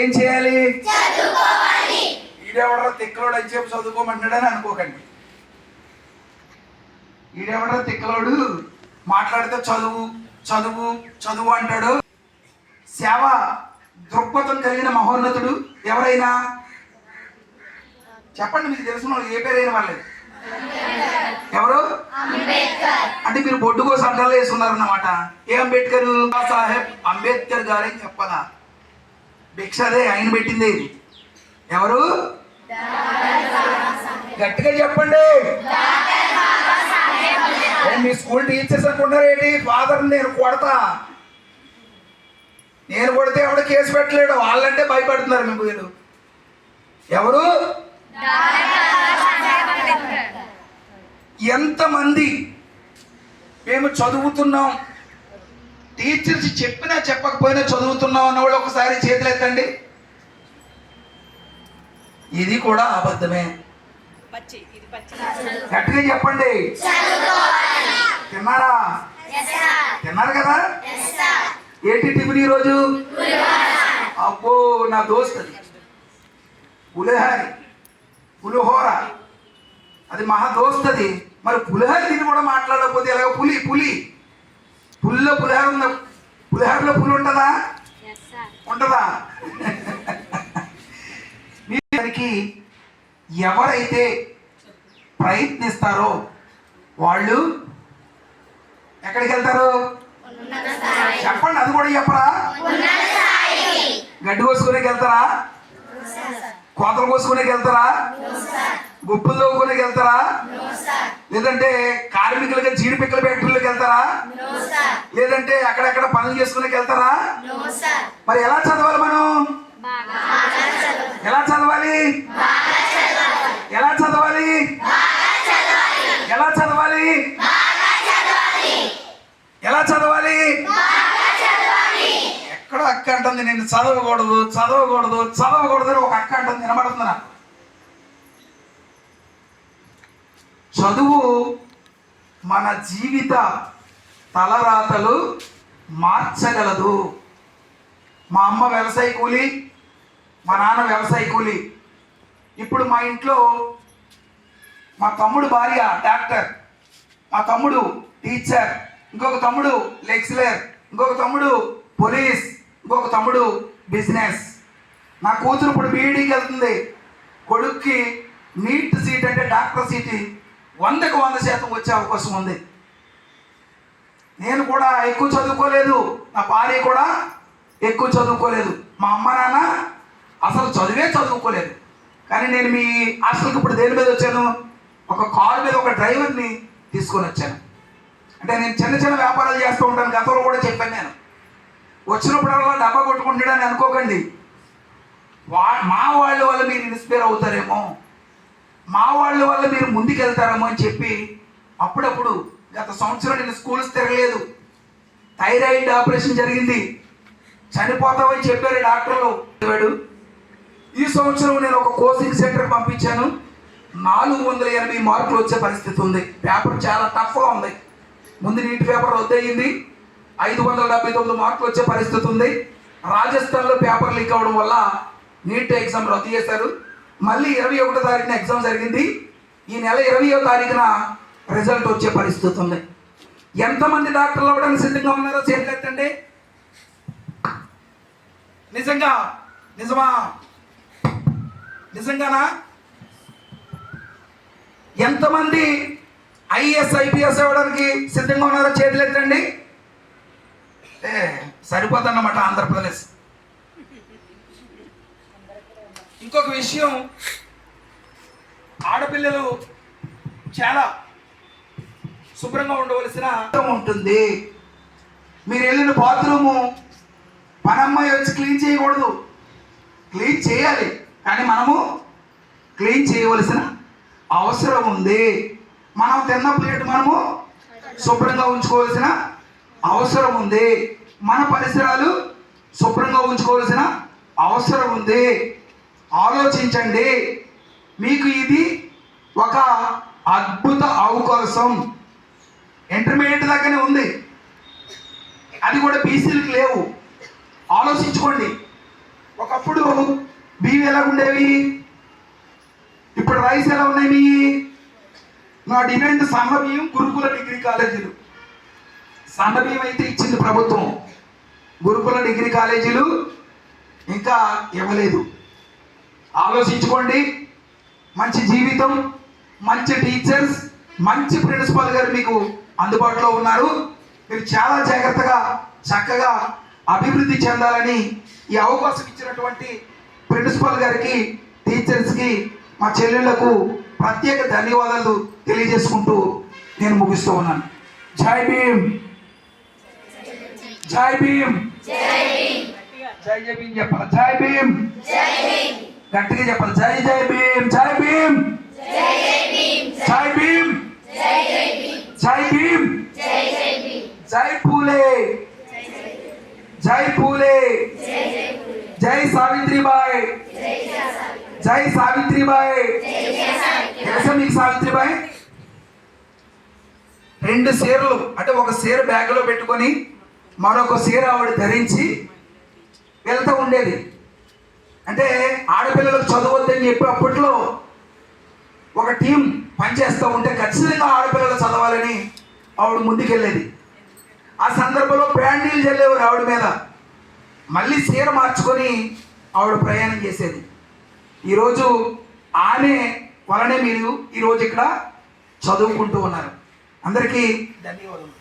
ఏం చేయాలి? ఈడెవడరా తిక్కలోడు అని చెప్పి చదువుకోమంటాడని అనుకోకండి. ఈడెవడరా తిక్కలోడు మాట్లాడితే చదువు చదువు చదువు అంటాడు. సేవ దృక్పథం కలిగిన మహోన్నతుడు ఎవరైనా చెప్పండి. మీకు తెలిసిన వాళ్ళు ఏ పేరైనా వాళ్ళే ఎవరు అంటే మీరు బొడ్డు కోసం అంటారు వేసుకున్నారన్నమాట. ఏ అంబేద్కర్? సాహెబ్ అంబేద్కర్ గారని చెప్పాలా? భిక్ష అదే ఆయన పెట్టింది. ఇది ఎవరు? గట్టిగా చెప్పండి. మీ స్కూల్ టీచర్స్ అనుకుంటారు ఏంటి? ఫాదర్ నేను కొడతా, నేను కొడితే ఎవడ కేసు పెట్టలేడు, వాళ్ళంటే భయపడుతున్నారు. మీ వీళ్ళు ఎవరు? ఎంతమంది మేము చదువుతున్నాం, టీచర్స్ చెప్పినా చెప్పకపోయినా చదువుతున్నాం అన్నవాళ్ళు ఒకసారి చేతులు ఎత్తండి. ఇది కూడా అబద్ధమే. గట్టిగా చెప్పండి. తిన్నారా? తిన్నారు కదా? ఏంటి టిఫిన్ ఈరోజు? అబ్బో నా దోస్త్ అది పులిహోర, అది మహా దోస్త్ అది. మరి పులిహోర తిని కూడా మాట్లాడకపోతే ఎలాగో? పులిలో పులిహోర ఉందా? పులిహోరలో పులి ఉంటుందా? ఉంటుందా? మీరికి ఎవరైతే ప్రయత్నిస్తారో వాళ్ళు ఎక్కడికి వెళ్తారు? చెప్పండి, అది కూడా చెప్పరా? గడ్డి కోసుకునేకి వెళ్తారా? కోతలు కోసుకునేకి వెళ్తారా? గుప్పులు తవ్వుకునేకి వెళ్తారా? లేదంటే కార్మికులుగా జీడిపిక్కల ఫ్యాక్టరీలోకి వెళ్తారా? లేదంటే అక్కడెక్కడ పనులు చేసుకునేకి వెళ్తారా? మరి ఎలా చదవాలి మనం? ఎలా చదవాలి? ఎలా చదవాలి? ఎలా చదవాలి? ఎలా చదవాలి? ఎక్కడో అక్క అంటుంది నేను చదవకూడదు చదవకూడదు చదవకూడదు అని ఒక అక్క అంటుంది. వినబడుతుందా? చదువు మన జీవిత తలరాతలు మార్చగలదు. మా అమ్మ వ్యవసాయ కూలి, మా నాన్న వ్యవసాయ కూలి. ఇప్పుడు మా ఇంట్లో మా తమ్ముడు భార్య డాక్టర్, మా తమ్ముడు టీచర్, ఇంకొక తమ్ముడు లెక్చరర్, ఇంకొక తమ్ముడు పోలీస్, ఇంకొక తమ్ముడు బిజినెస్. నా కూతురు ఇప్పుడు బీఈడీకి వెళ్తుంది. కొడుక్కి నీట్ సీట్ అంటే డాక్టర్ సీట్ 100కు 100% వచ్చే అవకాశం ఉంది. నేను కూడా ఎక్కువ చదువుకోలేదు, నా భార్య కూడా ఎక్కువ చదువుకోలేదు, మా అమ్మ నాన్న అసలు చదువే చదువుకోలేదు. కానీ నేను మీ హాస్టల్కి ఇప్పుడు దేని మీద వచ్చాను? ఒక కారు మీద ఒక డ్రైవర్ని తీసుకొని వచ్చాను. అంటే నేను చిన్న చిన్న వ్యాపారాలు చేస్తూ ఉంటాను, గతంలో కూడా చెప్పాను. నేను వచ్చినప్పుడల్లా డబ్బా కొట్టుకుంటాడని అనుకోకండి. మా వాళ్ళ వల్ల మీరు ఇన్స్పైర్ అవుతారేమో, మా వాళ్ళ వల్ల మీరు ముందుకెళ్తారేమో అని చెప్పి అప్పుడప్పుడు గత సంవత్సరం నేను స్కూల్స్ తిరగలేదు. థైరాయిడ్ ఆపరేషన్ జరిగింది, చనిపోతామని చెప్పారు డాక్టర్లు. ఈ సంవత్సరం నేను ఒక కోచింగ్ సెంటర్ పంపించాను. 480 మార్కులు వచ్చే పరిస్థితి ఉంది. పేపర్ చాలా టఫ్గా ఉంది. ముందు నీట్ పేపర్ రద్దయింది, 579 మార్కులు వచ్చే పరిస్థితి ఉంది. రాజస్థాన్లో పేపర్ లీక్ అవ్వడం వల్ల నీట్ ఎగ్జామ్ రద్దు చేశారు. మళ్ళీ 21వ తారీఖున ఎగ్జామ్ జరిగింది. ఈ నెల 20వ తారీఖున రిజల్ట్ వచ్చే పరిస్థితి ఉంది. ఎంతమంది డాక్టర్లు అవ్వడానికి సిద్ధంగా ఉన్నారో చేతులెత్తండి. నిజంగా? నిజమా? నిజంగానా? ఎంతమంది ఐఏఎస్ ఐపీఎస్ అవ్వడానికి సిద్ధంగా ఉన్నారో చేతులెత్తండి. సరిపోతుందన్నమాట ఆంధ్రప్రదేశ్. ఇంకొక విషయం, ఆడపిల్లలు చాలా శుభ్రంగా ఉండవలసిన ఉంటుంది. మీరు వెళ్ళిన బాత్రూము పనమ్మాయి వచ్చి క్లీన్ చేయకూడదు. క్లీన్ చేయాలి, కానీ మనము క్లీన్ చేయవలసిన అవసరం ఉంది. మనం తిన్న ప్లేట్ మనము శుభ్రంగా ఉంచుకోవాల్సిన అవసరం ఉంది. మన పరిసరాలు శుభ్రంగా ఉంచుకోవాల్సిన అవసరం ఉంది. ఆలోచించండి. మీకు ఇది ఒక అద్భుత అవకాశం. ఇంటర్మీడియట్ దాకానే ఉంది, అది కూడా బీసీలకు లేవు. ఆలోచించుకోండి. ఒక ఒకప్పుడు బియ్యం ఎలా ఉండేవి, ఇప్పుడు రైస్ ఎలా ఉన్నాయి మీ? నా డిమాండ్ సన్న బియ్యం, గురుకుల డిగ్రీ కాలేజీలు. సన్న బియ్యం అయితే ఇచ్చింది ప్రభుత్వం, గురుకుల డిగ్రీ కాలేజీలు ఇంకా ఇవ్వలేదు. ఆలోచించుకోండి. మంచి జీవితం, మంచి టీచర్స్, మంచి ప్రిన్సిపాల్ గారు మీకు అందుబాటులో ఉన్నారు. మీరు చాలా జాగ్రత్తగా చక్కగా అభివృద్ధి చెందాలని ఈ అవకాశం ఇచ్చినటువంటి ప్రిన్సిపాల్ గారికి, టీచర్స్కి, మా చెల్లెళ్లకు ప్రత్యేక ధన్యవాదాలు తెలియజేసుకుంటూ నేను ముగిస్తూ ఉన్నాను. జై భీమ్, జై భీమ్, జై జై భీమ్ చెప్పాలి. జై భీమ్, గట్టిగా చెప్పాలి. జై జై భీమ్, జై భీమ్, జై భీమ్, జై భీమ్, జై పూలే, జై పూలే, జై సావిత్రిబాయి, జై సావిత్రిబాయి. తెలుసా మీకు సావిత్రిబాయి? 2 చీరలు అంటే ఒక చీర బ్యాగ్లో పెట్టుకొని మరొక చీర ఆవిడ ధరించి వెళ్తూ ఉండేది. అంటే ఆడపిల్లలకు చదవద్దని చెప్పి అప్పట్లో ఒక టీం పనిచేస్తూ ఉంటే ఖచ్చితంగా ఆడపిల్లలు చదవాలని ఆవిడ ముందుకెళ్ళేది. ఆ సందర్భంలో బ్యాండీలు చల్లేవారు ఆవిడ మీద. మళ్ళీ చీర మార్చుకొని ఆవిడ ప్రయాణం చేసేది. ఈరోజు ఆమె వలనే మీరు ఈరోజు ఇక్కడ చదువుకుంటూ ఉన్నారు. అందరికీ ధన్యవాదాలు.